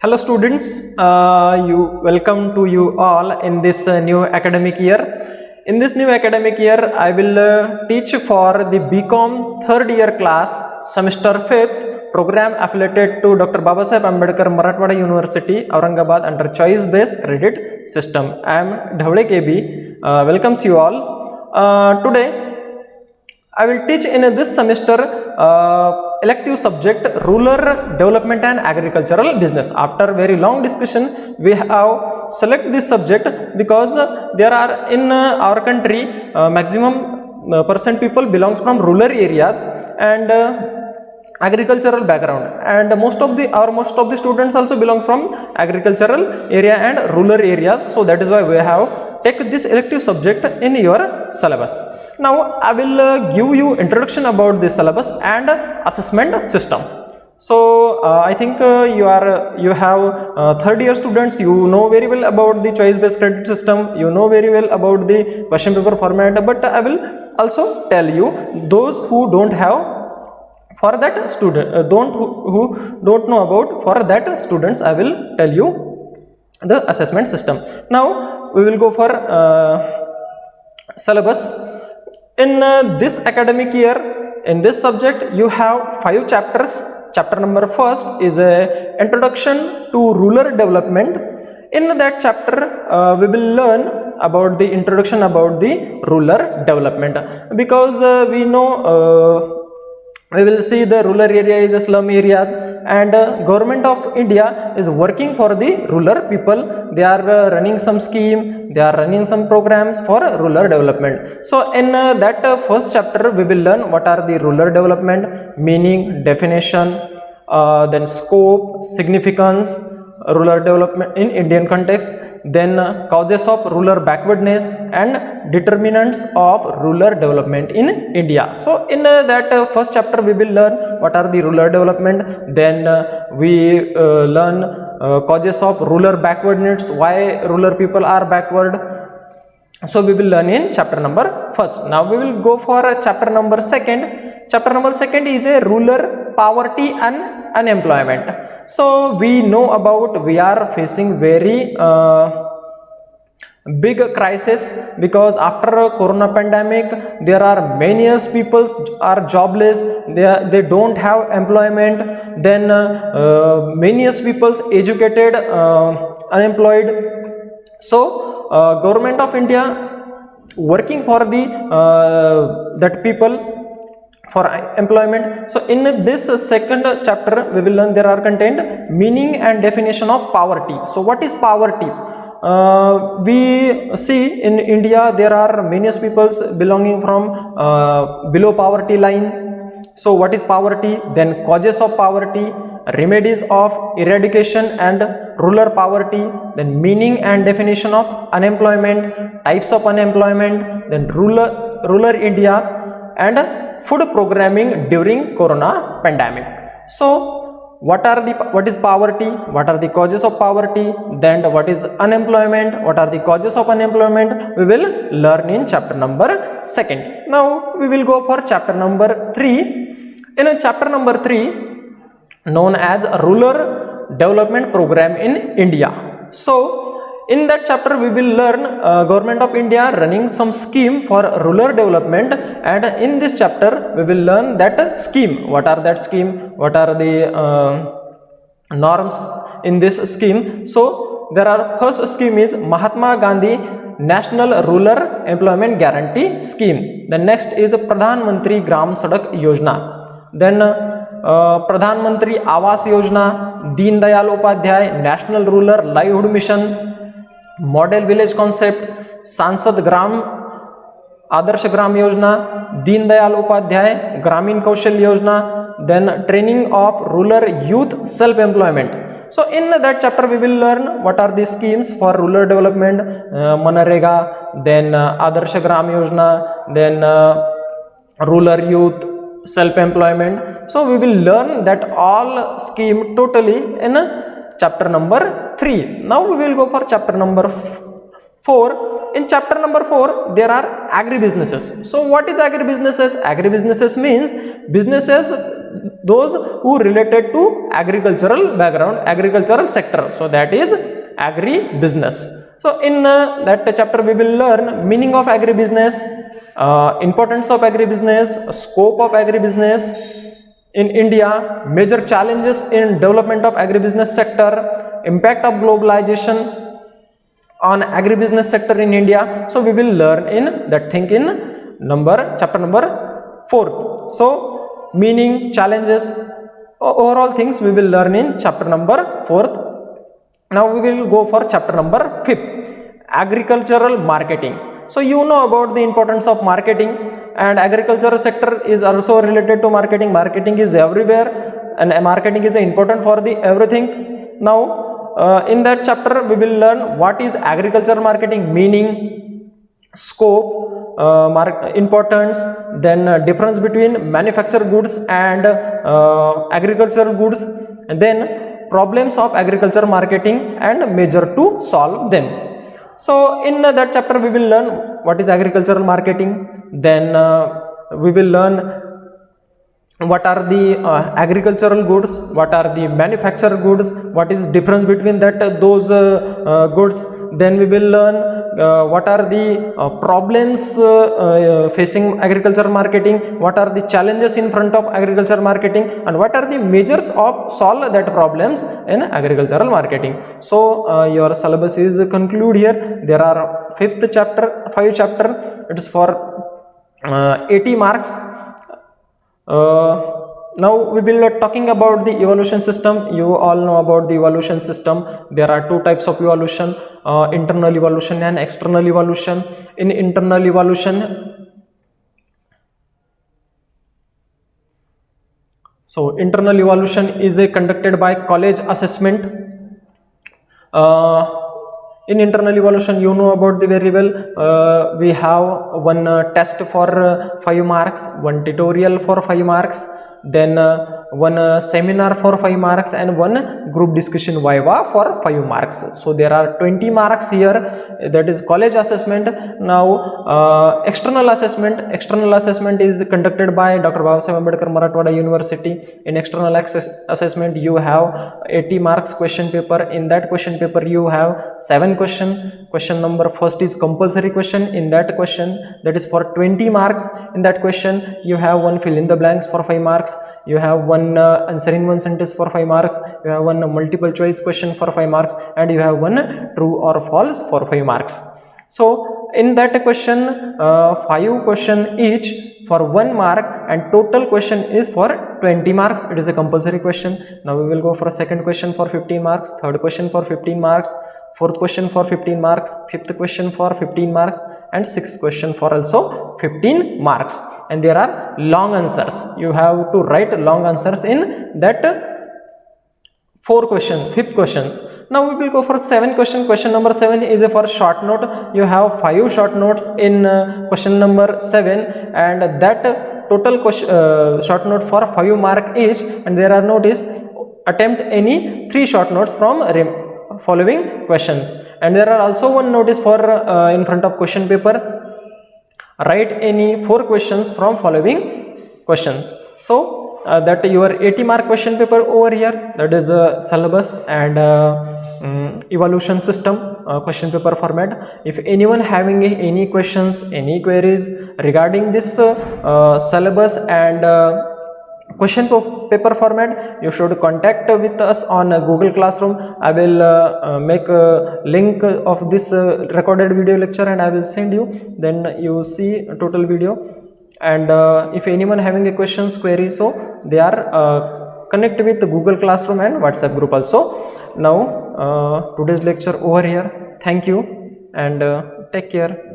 Hello students, you welcome to you all in this new academic year. In this new academic year, I will teach for the BCom third year class, semester 5th, program affiliated to Dr. Babasaheb Ambedkar Marathwada University, Aurangabad under choice based credit system. I am Dhavle KB, welcomes you all. Today, I will teach in this semester elective subject rural development and agricultural business. After very long discussion, we have select this subject because there are in our country maximum percent people belongs from rural areas and agricultural background, and most of the students also belongs from agricultural area and rural areas. So that is why we have take this elective subject in your syllabus. Now I will give you introduction about the syllabus and assessment system. So I think you have third year students, you know very well about the choice based credit system, you know very well about the question paper format, but I will also tell you those who don't have, for that student who don't know about, for that students I will tell you the assessment system. Now we will go for syllabus. In this academic year, in this subject you have 5 chapters. Chapter number first is a introduction to rural development. In that chapter we will learn about the introduction about the rural development, because we know we will see the rural area is a slum areas, and government of India is working for the rural people. They are running some scheme, they are running some programs for rural development. So in that first chapter we will learn what are the rural development, meaning, definition, then scope, significance, rural development in Indian context, then causes of rural backwardness and determinants of rural development in India. So in that first chapter we will learn what are the rural development, then we learn causes of rural backwardness, why rural people are backward. So we will learn in chapter number first. Now we will go for chapter number second. Chapter number second is a rural poverty and unemployment. So we know about, we are facing very big crisis, because after corona pandemic there are many people are jobless, they don't have employment, then many people educated unemployed. So government of India working for the that people for employment. So in this second chapter we will learn, there are contained meaning and definition of poverty. So what is poverty? We see in India there are many peoples belonging from below poverty line. So what is poverty? Then causes of poverty, remedies of eradication and rural poverty, then meaning and definition of unemployment, types of unemployment, then rural India, and food programming during corona pandemic. So what is poverty, what are the causes of poverty, then what is unemployment, what are the causes of unemployment, we will learn in chapter number second. Now we will go for chapter number 3. In chapter number 3, known as rural development program in India. So in that chapter we will learn government of India running some scheme for rural development, and in this chapter we will learn that scheme, what are that scheme, what are the norms in this scheme. So there are, first scheme is Mahatma Gandhi National Rural Employment Guarantee Scheme. The next is Pradhan Mantri Gram Sadak Yojana, then Pradhan Mantri Awas Yojana, Deen Dayal Upadhyay National Rural Livelihood Mission, model village concept, सांसद ग्राम आदर्श ग्राम योजना, दीनदयाल उपाध्याय ग्रामीण Kaushal Yojana, then training of rural youth self employment. So in that chapter we will learn what are the schemes for rural development, Manrega, then Adarsh Gram Yojana, then rural youth self employment. So we will learn that all scheme totally in chapter number 3. Now we will go for chapter number 4. In chapter number 4 there are agribusinesses. So what is agribusinesses? Agribusinesses means businesses those who related to agricultural background, agricultural sector. So that is agribusiness. So in that chapter we will learn meaning of agribusiness, importance of agribusiness, scope of agribusiness in India, major challenges in development of agribusiness sector, impact of globalization on agribusiness sector in India. So we will learn in that thing in chapter number 4. So meaning, challenges, overall things we will learn in chapter number 4. Now we will go for chapter number 5, agricultural marketing. So you know about the importance of marketing, and agricultural sector is also related to marketing. Marketing is everywhere, and marketing is important for the everything. Now in that chapter we will learn what is agricultural marketing, meaning, scope, importance, then difference between manufactured goods and agricultural goods, and then problems of agriculture marketing and measure to solve them. So in that chapter we will learn what is agricultural marketing, then we will learn what are the agricultural goods, what are the manufactured goods, what is difference between those goods. Then we will learn what are the problems facing agricultural marketing, what are the challenges in front of agricultural marketing, and what are the measures of solve that problems in agricultural marketing. So your syllabus is conclude here. There are 5 chapter, it is for 80 marks. Now we will talking about the evaluation system. You all know about the evaluation system. There are 2 types of evaluation, internal evaluation and external evaluation. In internal evaluation, so internal evaluation is conducted by college assessment. In internal evaluation, you know about the very well. We have one test for 5 marks, one tutorial for 5 marks, then one seminar for 5 marks, and one group discussion viva for 5 marks. So there are 20 marks here. That is college assessment. Now external assessment. External assessment is conducted by Dr. Babasaheb Ambedkar Marathwada University. In external assessment, you have 80 marks question paper. In that question paper, you have 7 question. Question number first is compulsory question. In that question, that is for 20 marks. In that question, you have one fill in the blanks for 5 marks. You have one answering one sentence for 5 marks. You have one multiple choice question for 5 marks, and you have one true or false for 5 marks. So in that question, 5 question each for 1 mark, and total question is for 20 marks. It is a compulsory question. Now we will go for a second question for 15 marks, third question for 15 marks, fourth question for 15 marks, fifth question for 15 marks, and sixth question for also 15 marks. And there are long answers. You have to write long answers in that 4 questions, 5 questions. Now we will go for 7 question. Question number 7 is for short note. You have 5 short notes in question number 7, and that total question, short note for 5 mark each, and there are notice attempt any 3 short notes from following questions. And there are also one notice for in front of question paper, write any 4 questions from following questions. So that your 80 mark question paper over here, that is syllabus and evaluation system question paper format. If anyone having any questions, any queries regarding this syllabus and question paper format, you should contact with us on Google Classroom. I will make a link of this recorded video lecture, and I will send you. Then you see total video. And if anyone having a questions, query, so they are connect with Google Classroom and WhatsApp group also. Now today's lecture over here. Thank you and take care.